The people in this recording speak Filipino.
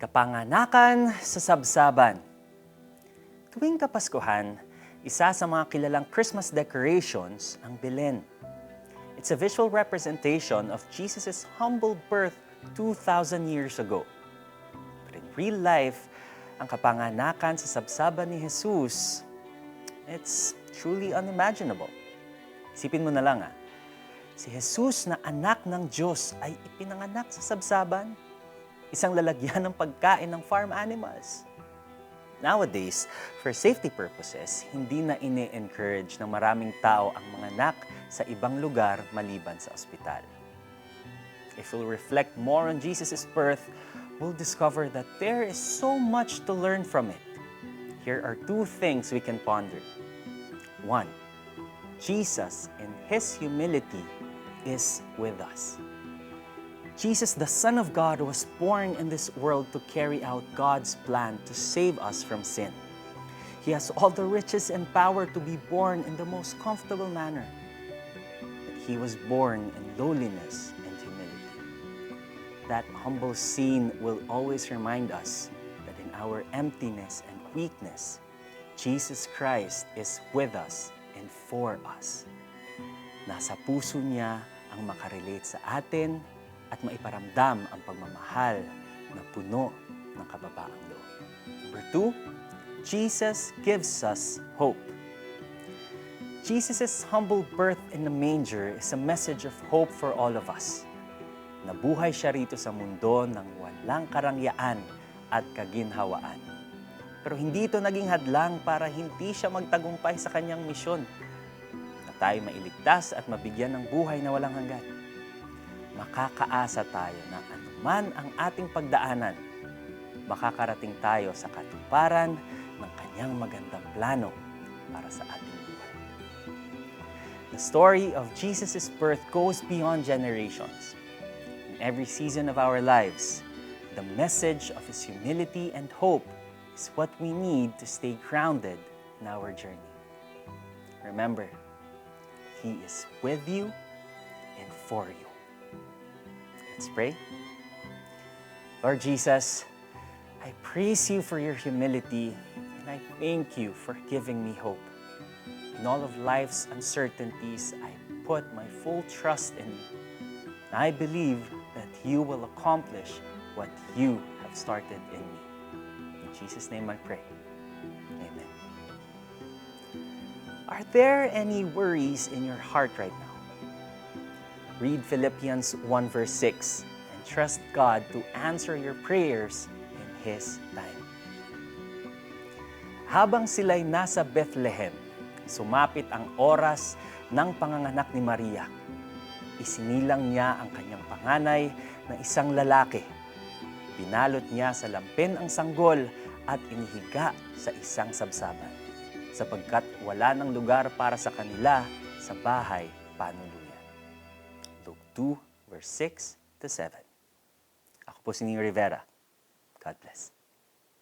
Kapanganakan sa Sabsaban. Tuwing Kapaskuhan, isa sa mga kilalang Christmas decorations ang Belen. It's a visual representation of Jesus' humble birth 2,000 years ago. But in real life, ang kapanganakan sa Sabsaban ni Jesus, it's truly unimaginable. Isipin mo na lang si Jesus na anak ng Diyos ay ipinanganak sa Sabsaban. Isang lalagyan ng pagkain ng farm animals. Nowadays, for safety purposes, hindi na ini-encourage ng maraming tao ang manganak sa ibang lugar maliban sa ospital. If we'll reflect more on Jesus' birth, we'll discover that there is so much to learn from it. Here are two things we can ponder. One, Jesus in His humility is with us. Jesus, the Son of God, was born in this world to carry out God's plan to save us from sin. He has all the riches and power to be born in the most comfortable manner. But He was born in lowliness and humility. That humble scene will always remind us that in our emptiness and weakness, Jesus Christ is with us and for us. Nasa puso niya ang makarelate sa atin at maiparamdam ang pagmamahal na puno ng kababaang loob. Number two, Jesus gives us hope. Jesus' humble birth in the manger is a message of hope for all of us. Nabuhay siya rito sa mundo ng walang karangyaan at kaginhawaan. Pero hindi ito naging hadlang para hindi siya magtagumpay sa kanyang misyon, na tayo mailigtas at mabigyan ng buhay na walang hanggan. Makakaasa tayo na anuman ang ating pagdaanan, makakarating tayo sa katuparan ng kanyang magandang plano para sa ating buhay. The story of Jesus' birth goes beyond generations. In every season of our lives, the message of His humility and hope is what we need to stay grounded in our journey. Remember, He is with you and for you. Let's pray. Lord Jesus, I praise you for your humility, and I thank you for giving me hope. In all of life's uncertainties, I put my full trust in you. I believe that you will accomplish what you have started in me. In Jesus' name I pray. Amen. Are there any worries in your heart right now? Read Philippians 1 verse 6 and trust God to answer your prayers in His time. Habang sila'y nasa Bethlehem, sumapit ang oras ng panganganak ni Maria. Isinilang niya ang kanyang panganay na isang lalaki. Binalot niya sa lampin ang sanggol at inihiga sa isang sabsaban, sapagkat wala ng lugar para sa kanila sa bahay panuluyan. Luke 2, verse 6 to 7. Ako po si Nino Rivera. God bless.